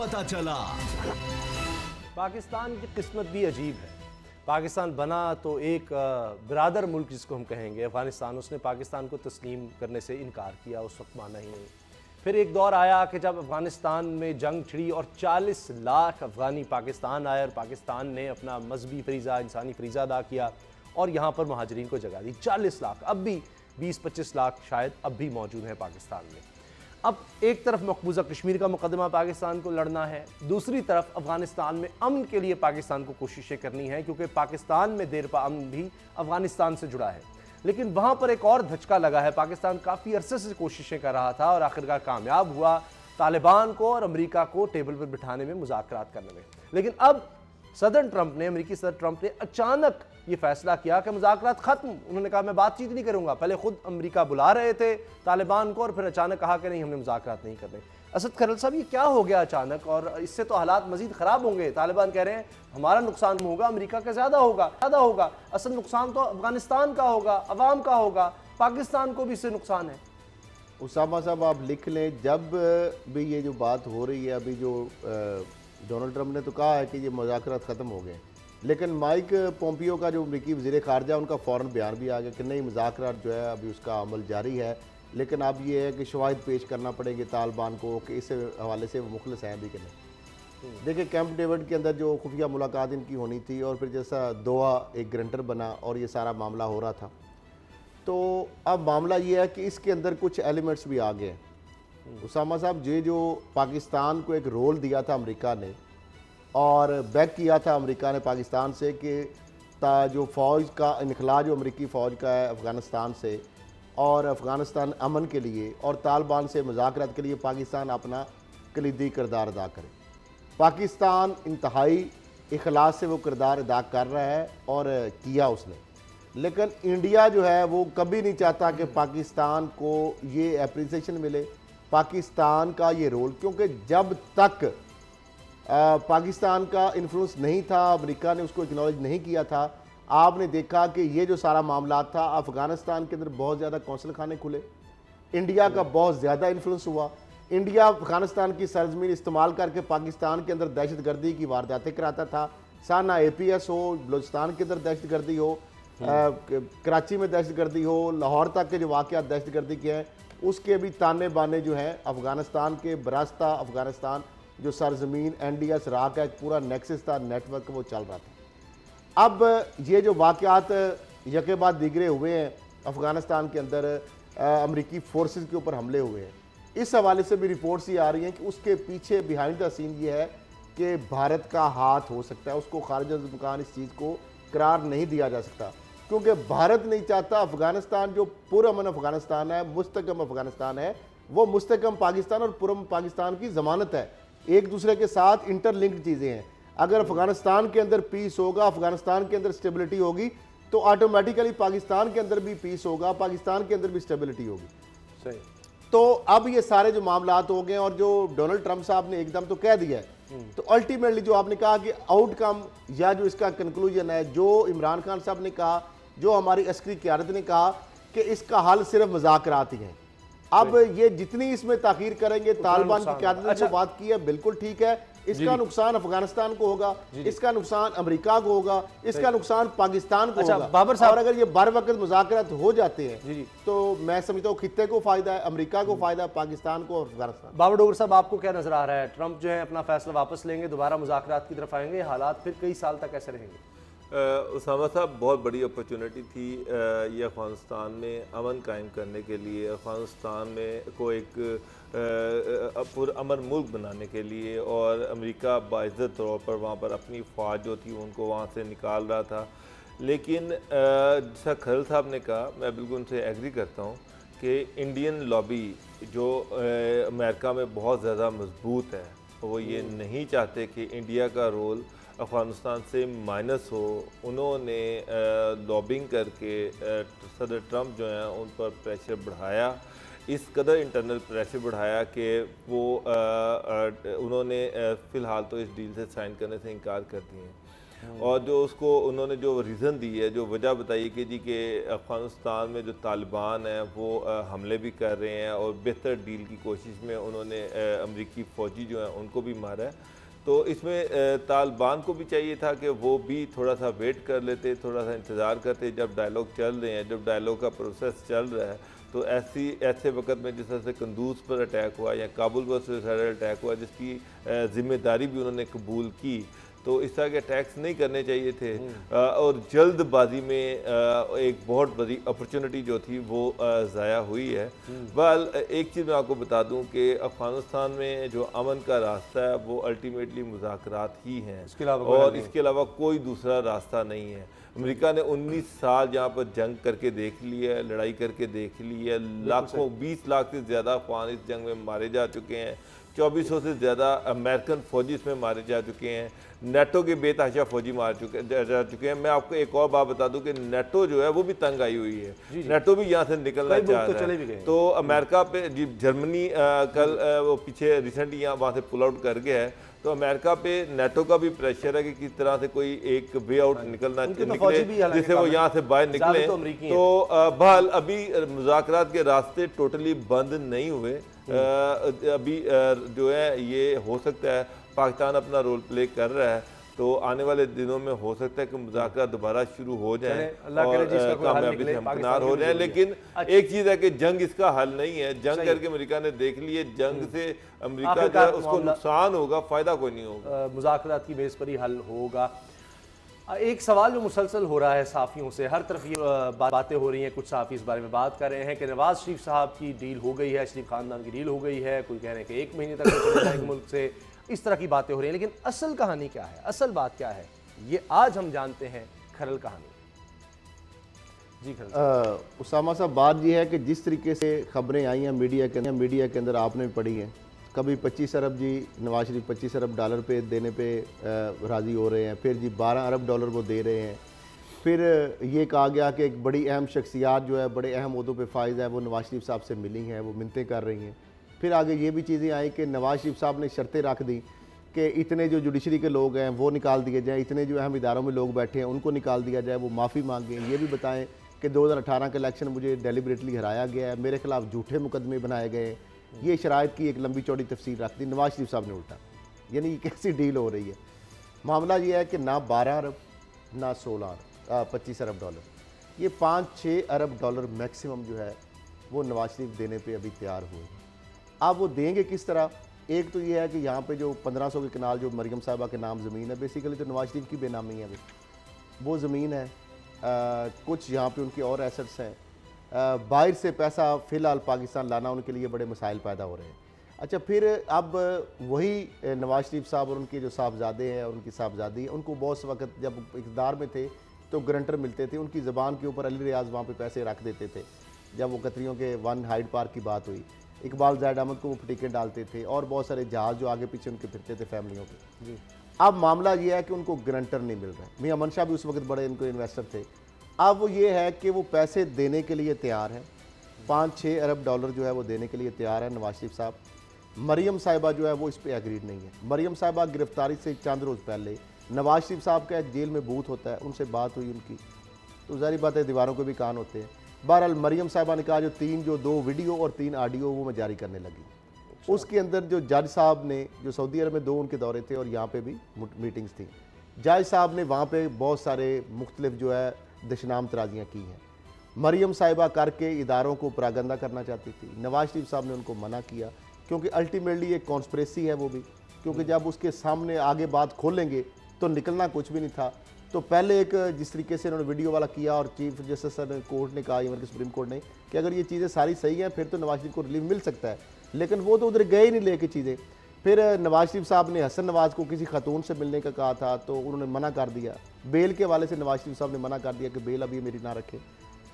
पता चला। पाकिस्तान की किस्मत भी अजीब है। पाकिस्तान बना तो एक बिरादर मुल्क जिसको हम कहेंगे अफ़गानिस्तान, उसने पाकिस्तान को तस्लीम करने से इनकार किया, उस वक्त माना ही नहीं। फिर एक दौर आया कि जब अफ़गानिस्तान में जंग छिड़ी और 40 लाख अफ़गानी पाकिस्तान आए और पाकिस्तान ने अपना मजहबी फरीज़ा, इंसानी फरीज़ा अदा किया और यहाँ पर महाजरीन को जगह दी। 40 लाख, अब भी 20-25 लाख शायद अब भी मौजूद हैं पाकिस्तान में। अब एक तरफ मकबूजा कश्मीर का मुकदमा पाकिस्तान को लड़ना है, दूसरी तरफ अफगानिस्तान में अमन के लिए पाकिस्तान को कोशिशें करनी है, क्योंकि पाकिस्तान में देरपा अमन भी अफगानिस्तान से जुड़ा है। लेकिन वहां पर एक और धचका लगा है। पाकिस्तान काफ़ी अरसे से कोशिशें कर रहा था और आखिरकार कामयाब हुआ तालिबान को और अमेरिका को टेबल पर बिठाने में, मुज़ाकरात करने में। लेकिन अब सदर ट्रंप ने, अमेरिकी सदर ट्रंप ने अचानक ये फैसला किया कि मुज़ाकरात ख़त्म। उन्होंने कहा मैं बातचीत नहीं करूंगा। पहले खुद अमेरिका बुला रहे थे तालिबान को और फिर अचानक कहा कि नहीं, हमने मुज़ाकरात नहीं करने। असद खरल साहब, ये क्या हो गया अचानक? और इससे तो हालात मजीद ख़राब होंगे। तालिबान कह रहे हैं हमारा नुकसान होगा, अमेरिका का ज़्यादा होगा। असल नुकसान तो अफगानिस्तान का होगा, अवाम का होगा, पाकिस्तान को भी इससे नुकसान है। उसामा साहब आप लिख लें, जब भी ये जो बात हो रही है, अभी जो डोनाल्ड ट्रंप ने तो कहा है कि ये मुज़ाकरात ख़त्म हो गए, लेकिन माइक पोम्पियो का जो अमरीकी वज़ीर ख़ारजा, उनका फ़ौरन बयान भी आ गया कि नहीं, मुज़ाकरात जो है अभी उसका अमल जारी है, लेकिन अब ये है कि शवाहिद पेश करना पड़ेंगे तालिबान को कि इस हवाले से वो मुखलिस हैं भी कि नहीं। देखिए, कैंप डेविड के अंदर जो खुफिया मुलाकात इनकी होनी थी और फिर जैसा दोहा एक ग्रंटर बना और ये सारा मामला हो रहा था, तो अब मामला ये है कि इसके अंदर कुछ एलिमेंट्स भी आ गए हैं। उसामा साहब, ये जो पाकिस्तान को एक रोल दिया था अमेरिका ने और बैक किया था अमेरिका ने पाकिस्तान से कि जो फ़ौज का इनखला जो अमेरिकी फ़ौज का है अफ़गानिस्तान से, और अफ़गानिस्तान अमन के लिए और तालिबान से मुज़ाकरात के लिए पाकिस्तान अपना कलीदी किरदार अदा करे। पाकिस्तान इंतहाई इखलास से वो किरदार अदा कर रहा है और किया उसने। लेकिन इंडिया जो है वो कभी नहीं चाहता कि पाकिस्तान को ये एप्रिसिएशन मिले, पाकिस्तान का ये रोल, क्योंकि जब तक पाकिस्तान का इन्फ्लुएंस नहीं था, अमेरिका ने उसको एक्नॉलेज नहीं किया था, आपने देखा कि ये जो सारा मामला था, अफ़गानिस्तान के अंदर बहुत ज़्यादा कौंसल खाने खुले, इंडिया का बहुत ज़्यादा इन्फ्लुएंस हुआ। इंडिया अफ़गानिस्तान की सरजमीन इस्तेमाल करके पाकिस्तान के अंदर दहशतगर्दी की वारदातें कराता था। साना APS हो, बलूचिस्तान के अंदर दहशतगर्दी हो, कराची में दहशतगर्दी हो, लाहौर तक के जो वाक़यात दहशतगर्दी के हैं, उसके भी ताने बाने जो हैं अफ़गानिस्तान के बरास्ता अफ़गानिस्तान जो सरजमीन NDS राह का एक पूरा नेक्सस था, नेटवर्क वो चल रहा था। अब ये जो वाक़यात यके बाद दीगरे हुए हैं अफ़गानिस्तान के अंदर, अमरीकी फोर्सेस के ऊपर हमले हुए हैं, इस हवाले से भी रिपोर्ट्स ये आ रही हैं कि उसके पीछे बिहाइंड द सीन ये है कि भारत का हाथ हो सकता है। उसको खारिज-उल-इम्कान इस चीज़ को करार नहीं दिया जा सकता, क्योंकि भारत नहीं चाहता अफ़गानिस्तान जो पुरअमन अफ़गानिस्तान है, मुस्तकम अफ़गानिस्तान है, वो मुस्तकम पाकिस्तान और पुरअमन पाकिस्तान की ज़मानत है। एक दूसरे के साथ इंटरलिंक्ड चीज़ें हैं। अगर अफ़गानिस्तान के अंदर पीस होगा, अफ़गानिस्तान के अंदर स्टेबिलिटी होगी, तो ऑटोमेटिकली पाकिस्तान के अंदर भी पीस होगा, पाकिस्तान के अंदर भी स्टेबिलिटी होगी। सही। तो अब ये सारे जो मामलात हो गए और जो डोनाल्ड ट्रंप साहब ने एकदम तो कह दिया है, तो अल्टीमेटली जो आपने कहा कि आउटकम या जो इसका कंक्लूजन है, जो इमरान खान साहब ने कहा, जो हमारी अस्करी क़यादत ने कहा कि इसका हल सिर्फ मुज़ाकरात ही हैं। अब ये जितनी इसमें ताख़ीर करेंगे, तालिबान की क़यादत ने जो बात की है बिल्कुल ठीक है, इसका नुकसान अफगानिस्तान को होगा, इसका नुकसान अमेरिका को होगा, इसका नुकसान पाकिस्तान को होगा। बाबर साहब, और अगर ये बर वक्त मुज़ाकरात हो जाते हैं तो मैं समझता हूँ खित्ते को फायदा है, अमेरिका को फायदा है, पाकिस्तान को और अफगानिस्तान। बाबर डोगर साहब, आपको क्या नजर आ रहा है? ट्रंप जो है अपना फैसला वापस लेंगे, दोबारा मुज़ाकरात की तरफ आएंगे, हालात फिर कई साल तक ऐसे रहेंगे? उसामा साहब, बहुत बड़ी अपॉर्चुनिटी थी ये अफ़गानिस्तान में अमन कायम करने के लिए, अफ़गानिस्तान में को एक पुरअमन मुल्क बनाने के लिए, और अमेरिका बाइज़्ज़त तौर पर वहाँ पर अपनी फ़ौज जो थी उनको वहाँ से निकाल रहा था। लेकिन जैसा खरल साहब ने कहा, मैं बिल्कुल उनसे एग्री करता हूँ कि इंडियन लॉबी जो अमेरिका में बहुत ज़्यादा मजबूत है, वो ये नहीं चाहते कि इंडिया का रोल अफ़गानिस्तान से माइनस हो। उन्होंने लॉबिंग करके सदर ट्रंप जो हैं उन पर प्रेशर बढ़ाया, इस कदर इंटरनल प्रेशर बढ़ाया कि वो उन्होंने फ़िलहाल तो इस डील से साइन करने से इनकार कर दिए। और जो उसको उन्होंने जो रीज़न दी है, जो वजह बताई कि जी कि अफ़गानिस्तान में जो तालिबान हैं वो हमले भी कर रहे हैं और बेहतर डील की कोशिश में उन्होंने अमरीकी फ़ौजी जो हैं उनको भी मारा है। तो इसमें तालिबान को भी चाहिए था कि वो भी थोड़ा सा वेट कर लेते, थोड़ा सा इंतज़ार करते जब डायलॉग चल रहे हैं, जब डायलॉग का प्रोसेस चल रहा है। तो ऐसे वक्त में जिस तरह से कंदूज पर अटैक हुआ या काबुल पर सुसाइडल अटैक हुआ, जिसकी ज़िम्मेदारी भी उन्होंने कबूल की, तो इस तरह के अटैक्स नहीं करने चाहिए थे। और जल्दबाजी में एक बहुत बड़ी अपॉर्चुनिटी जो थी वो ज़ाया हुई है। बहरहाल एक चीज़ मैं आपको बता दूं कि अफ़गानिस्तान में जो अमन का रास्ता है वो अल्टीमेटली मुज़ाकरात ही हैं, और इसके अलावा कोई दूसरा रास्ता नहीं है। अमेरिका ने 19 साल यहाँ पर जंग करके देख लिया है, लड़ाई करके देख ली है, लाखों 20 लाख से ज़्यादा अफगान इस जंग में मारे जा चुके हैं, 2400 से ज़्यादा अमेरिकन फ़ौजी इसमें मारे जा चुके हैं, नेटो के बेतहाशा फ़ौजी जा चुके हैं। मैं आपको एक और बात बता दूं कि नेटो जो है वो भी तंग आई हुई है, नेटो भी यहाँ से निकलना चाह रहा है। तो अमेरिका पे जी जर्मनी कल वो पीछे रिसेंटली यहाँ वहाँ से पुल आउट कर गया है, तो अमेरिका पे नेटो का भी प्रेशर है कि किस तरह से कोई एक वे आउट निकले जिससे वो यहाँ से बाहर निकले। तो बहरहाल अभी मुज़ाकरात के रास्ते टोटली बंद नहीं हुए। अभी जो है ये हो सकता है पाकिस्तान अपना रोल प्ले कर रहा है, तो आने वाले दिनों में हो सकता है कि मुज़ाकरात दोबारा शुरू हो जाए और कामयाबी से हमकिनार हो जाए। लेकिन एक चीज़ है कि जंग इसका हल नहीं है। जंग करके अमेरिका ने देख लिए, जंग से अमेरिका का उसको नुकसान होगा, फ़ायदा कोई नहीं होगा। मुज़ाकरात की बेस पर ही हल होगा। एक सवाल जो मुसलसल हो रहा है साफ़ियों से, हर तरफ ये बातें हो रही हैं, कुछ साफ़ी इस बारे में बात कर रहे हैं कि नवाज़ शरीफ साहब की डील हो गई है, शरीफ ख़ानदान की डील हो गई है, कोई कह रहे हैं कि 1 महीने तक चले जाएंगे मुल्क से, इस तरह की बातें हो रही हैं। लेकिन असल कहानी क्या है, असल बात क्या है, ये आज हम जानते हैं खरल कहानी। जी खरल उसामा साहब, बात यह है कि जिस तरीके से खबरें आई हैं मीडिया के अंदर आपने भी पढ़ी हैं, कभी 25 अरब जी नवाज शरीफ 25 अरब डॉलर पे देने पे राज़ी हो रहे हैं, फिर जी 12 अरब डॉलर वो दे रहे हैं, फिर ये कहा गया कि एक बड़ी अहम शख्सियात जो है बड़े अहम ओहदों पे फाइज है वो नवाज शरीफ साहब से मिली हैं, वो मिन्नतें कर रही हैं। फिर आगे ये भी चीज़ें आई कि नवाज शरीफ साहब ने शर्तें रख दी कि इतने जो जुडिशरी के लोग हैं वो निकाल दिए जाएँ, इतने जो अहम इदारों में लोग बैठे हैं उनको निकाल दिया जाए, वो माफ़ी मांगें, ये भी बताएं कि 2018 का इलेक्शन मुझे डेलिबरेटली हराया गया है, मेरे खिलाफ झूठे मुकदमे बनाए गए। ये शराइत की एक लंबी चौड़ी तफसीर रख दी नवाज शरीफ साहब ने उल्टा। यानी ये कैसी डील हो रही है? मामला ये है कि ना 12 अरब ना 25 अरब डॉलर, ये 5-6 अरब डॉलर मैक्सिमम जो है वो नवाज शरीफ देने पे अभी तैयार हुए। अब वो देंगे किस तरह? एक तो ये है कि यहाँ पे जो 1500 के कनाल जो मरियम साहिबा के नाम ज़मीन है, बेसिकली तो नवाज शरीफ की बेनामी है वो ज़मीन है। कुछ यहाँ पे उनके और एसेट्स हैं। बाहर से पैसा फ़िलहाल पाकिस्तान लाना उनके लिए बड़े मसाइल पैदा हो रहे हैं। अच्छा, फिर अब वही नवाज शरीफ साहब और उनके जो साहबजादे हैं और उनकी साहबजादी है, उनको बहुत से वक्त जब इक़्तिदार में थे तो ग्रंटर मिलते थे, उनकी ज़बान के ऊपर अली रियाज वहाँ पे पैसे रख देते थे। जब वो कतरियों के 1 हाइड पार्क की बात हुई, इकबाल ज़ैद अहमद को वो फटीके डालते थे और बहुत सारे जहाज़ जो आगे पीछे उनके फिरते थे फैमिलियों के। जी, अब मामला ये है कि उनको ग्रंटर नहीं मिल रहा है। मियां अमन शाह भी उस वक्त बड़े इनको इन्वेस्टर थे। अब वो ये है कि वो पैसे देने के लिए तैयार हैं, 5-6 अरब डॉलर जो है वो देने के लिए तैयार है नवाज शरीफ साहब। मरियम साहिबा जो है वो इस पर एग्रीड नहीं है। मरियम साहिबा गिरफ्तारी से चंद रोज़ पहले नवाज शरीफ साहब का जेल में बूथ होता है, उनसे बात हुई उनकी, तो ज़ाहिर बात है दीवारों के भी कान होते हैं। बहरहाल मरियम साहिबा ने कहा जो 2 वीडियो और 3 ऑडियो वो मैं जारी करने लगी। उसके अंदर जो जज साहब ने, जो सऊदी अरब में 2 उनके दौरे थे और यहाँ पे भी मीटिंग्स थी, जज साहब ने वहाँ पे बहुत सारे मुख्तलिफ जो है दशनाम तराजियाँ की हैं। मरियम साहिबा करके इदारों को प्रागंदा करना चाहती थी, नवाज शरीफ साहब ने उनको मना किया, क्योंकि अल्टीमेटली एक कॉन्स्पिरेसी है वो भी, क्योंकि जब उसके सामने आगे बात खोलेंगे तो निकलना कुछ भी नहीं था। तो पहले एक जिस तरीके से उन्होंने वीडियो वाला किया और चीफ जस्टिस कोर्ट ने कहा, इवन के सुप्रीम कोर्ट ने, कि अगर ये चीज़ें सारी सही हैं फिर तो नवाज शरीफ को रिलीफ मिल सकता है, लेकिन वो तो उधर गए ही नहीं लेके चीज़ें। फिर नवाज शरीफ साहब ने हसन नवाज को किसी खातून से मिलने का कहा था तो उन्होंने मना कर दिया। बेल के हवाले से नवाज शरीफ साहब ने मना कर दिया कि बेल अभी मेरी ना रखे।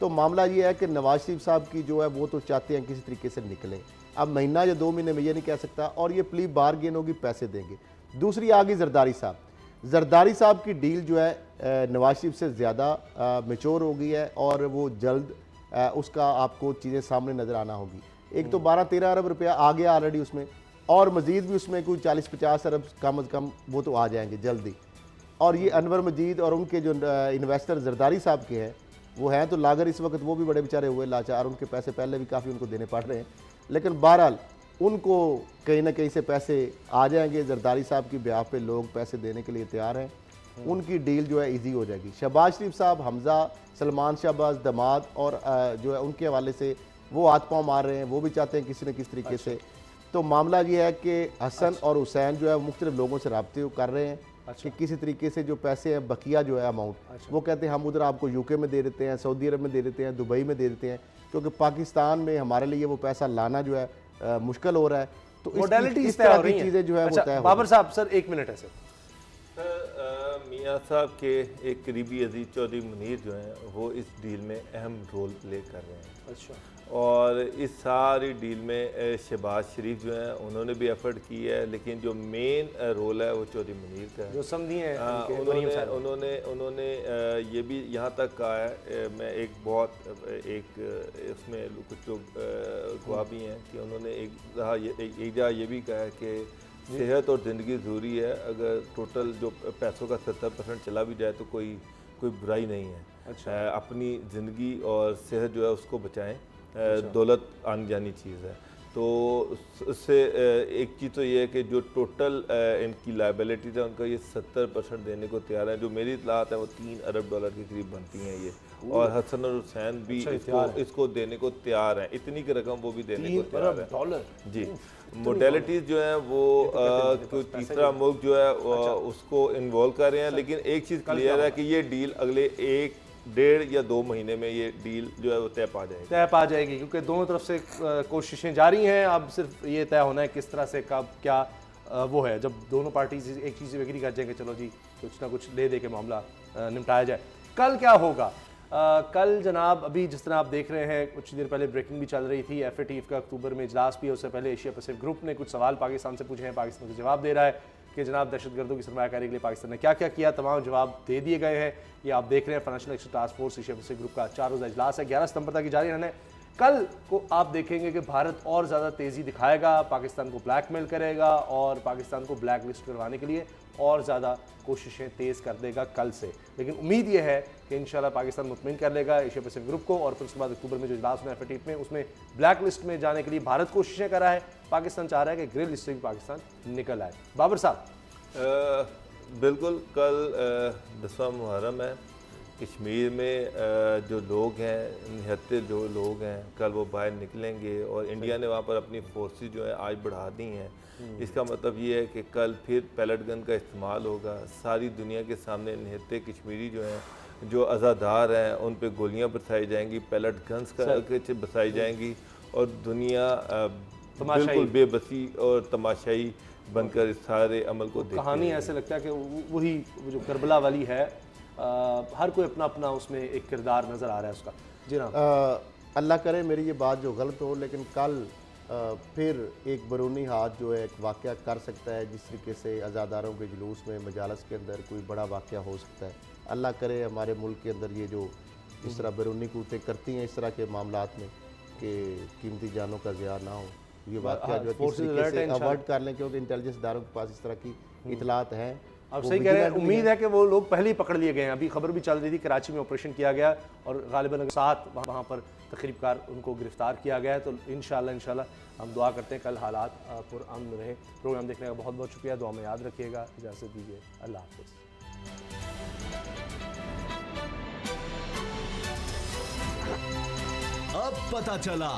तो मामला ये है कि नवाज शरीफ साहब की जो है वो तो चाहते हैं किसी तरीके से निकले। अब महीना या 2 महीने में ये नहीं कह सकता, और ये प्ली बारगेन होगी, पैसे देंगे। दूसरी आ गई जरदारी साहब। जरदारी साहब की डील जो है नवाज शरीफ से ज़्यादा मैच्योर हो गई है और वो जल्द उसका आपको चीज़ें सामने नज़र आना होगी। एक तो 12-13 अरब रुपया आ गया ऑलरेडी उसमें, और मज़ीद भी उसमें कोई 40-50 अरब कम अज़ कम वो तो आ जाएंगे जल्दी। और ये अनवर मजीद और उनके जो इन्वेस्टर जरदारी साहब के हैं, वो हैं तो लागर इस वक्त, वो भी बड़े बेचारे हुए लाचार, उनके पैसे पहले भी काफ़ी उनको देने पड़ रहे हैं, लेकिन बहरहाल उनको कहीं ना कहीं से पैसे आ जाएंगे। जरदारी साहब की ब्याह पे लोग पैसे देने के लिए तैयार हैं, उनकी डील जो है ईजी हो जाएगी। शहबाज शरीफ साहब, हमज़ा, सलमान शहबाज दमाद और जो है उनके हवाले से वो हाथ पाँव मार रहे हैं, वो भी चाहते हैं किसी न किसी तरीके से। तो मामला ये है कि हसन और हुसैन जो है मुख्तलिफ लोगों से रब्ते कर रहे हैं कि किसी तरीके से जो पैसे हैं, बकिया जो है अमाउंट, वो कहते हैं हम उधर आपको यूके में दे देते हैं, सऊदी अरब में दे देते हैं, दुबई में दे देते हैं, क्योंकि पाकिस्तान में हमारे लिए वो पैसा लाना जो है मुश्किल हो रहा है। तो इस तरह की चीज़ें जो है वो तय हो। बाबर साहब सर 1 मिनट है सर। मियाँ साहब के एक करीबी अजीज चौधरी मुनीर जो हैं वो इस डील में अहम रोल प्ले कर रहे हैं। अच्छा। और इस सारी डील में शहबाज शरीफ जो हैं उन्होंने भी एफर्ट की है, लेकिन जो मेन रोल है वो चौधरी मुनीर का है, जो समझी हैं उन्होंने ये भी यहाँ तक कहा है, मैं एक उसमें कुछ लोग गवाह भी हैं कि उन्होंने एक जगह ये भी कहा है कि सेहत और ज़िंदगी ज़रूरी है, अगर टोटल जो पैसों का 70% चला भी जाए तो कोई बुराई नहीं है। अच्छा। अपनी ज़िंदगी और सेहत जो है उसको बचाएं, दौलत आने जानी चीज़ है। तो उससे एक चीज़ तो ये है कि जो टोटल इनकी लाइबिलिटीज है उनका ये 70% देने को तैयार है। जो मेरी इतलात है वो $3 अरब के करीब बनती हैं ये, और हसन और हुसैन भी इसको देने को तैयार हैं, इतनी की रकम वो भी देने को तैयार है जी। मोडेलिटीज़ जो है वो कोई तीसरा मुल्क जो है उसको इन्वॉल्व कर रहे हैं, लेकिन एक चीज़ क्लियर है कि ये डील अगले 1-1.5 या 2 महीने में ये डील जो है वो तय पा जाएगी, क्योंकि दोनों तरफ से कोशिशें जारी हैं। अब सिर्फ ये तय होना है किस तरह से कब क्या वो है, जब दोनों पार्टीज एक चीज़ एग्री कर जाएंगे, चलो जी कुछ ना कुछ ले दे के मामला निपटाया जाए। कल क्या होगा? कल जनाब अभी जिस तरह आप देख रहे हैं, कुछ देर पहले ब्रेकिंग भी चल रही थी, FATF का अक्टूबर में इजलास भी है, उससे पहले एशिया पैसिफिक ग्रुप ने कुछ सवाल पाकिस्तान से पूछे हैं, पाकिस्तान को जवाब दे रहा है कि जनाब दहशतगर्दों की सरमायाकारी के लिए पाकिस्तान ने क्या क्या किया, तमाम जवाब दे दिए गए हैं। ये आप देख रहे हैं financial action task force Asia Pacific group का 4 रोज़ा इजलास है, 11 सितंबर तक जारी रहना है। कल को आप देखेंगे कि भारत और ज़्यादा तेज़ी दिखाएगा, पाकिस्तान को ब्लैकमेल करेगा और पाकिस्तान को ब्लैक लिस्ट करवाने के लिए और ज़्यादा कोशिशें तेज़ कर देगा कल से। लेकिन उम्मीद यह है कि इंशाल्लाह पाकिस्तान मुतमिन कर लेगा एशिया पैसिफिक ग्रुप को, और फिर उसके बाद अक्टूबर में जो इजलास होना है FATF में, उसमें ब्लैक लिस्ट में जाने के लिए भारत कोशिशें कर रहा है, पाकिस्तान चाह रहा है कि ग्रे लिस्ट से भी पाकिस्तान निकल आए। बाबर साहब, बिल्कुल, कल 10वां मुहर्रम है, कश्मीर में जो लोग हैं, निहत्ते जो लोग हैं, कल वो बाहर निकलेंगे और इंडिया ने वहाँ पर अपनी फोर्सेस जो है आज बढ़ा दी हैं। इसका मतलब ये है कि कल फिर पैलेट गन का इस्तेमाल होगा, सारी दुनिया के सामने निहत्ते कश्मीरी जो हैं, जो अज़ादार हैं, उन पे गोलियां बरसाई जाएंगी, पैलेट गन्स का बरसाई जाएंगी, और दुनिया बिल्कुल बेबसी और तमाशाई बनकर इस सारे अमल को देखती है। कहानी ऐसे लगता है कि वही जो करबला वाली है, हर कोई अपना अपना उसमें एक किरदार नज़र आ रहा है उसका। जी हाँ, अल्लाह करे मेरी ये बात जो गलत हो, लेकिन कल फिर एक बैरूनी हाथ जो है एक वाक़या कर सकता है, जिस तरीके से आज़ादारों के जुलूस में मजालस के अंदर कोई बड़ा वाक़या हो सकता है। अल्लाह करे हमारे मुल्क के अंदर ये जो इस तरह बैरूनी क़ुव्वतें करती हैं इस तरह के मामलात में कि कीमती जानों का ज़िया ना हो, ये वाक़या जो है किस तरीके से अवॉइड कर लें, क्योंकि इंटेलिजेंस इदारों के पास इस तरह की इतलात हैं। आप सही कह रहे हैं, उम्मीद है कि वो लोग पहले ही पकड़ लिए गए हैं। अभी खबर भी चल रही थी कराची में ऑपरेशन किया गया और गालिबन 7 वहाँ पर तकरीबकार उनको गिरफ्तार किया गया है। तो इंशाल्लाह हम दुआ करते हैं कल हालात पुरअमन रहे। प्रोग्राम देखने का बहुत बहुत शुक्रिया, दुआ में याद रखिएगा, इजाज़त दीजिए, अल्लाह हाफ़िज़। अब पता चला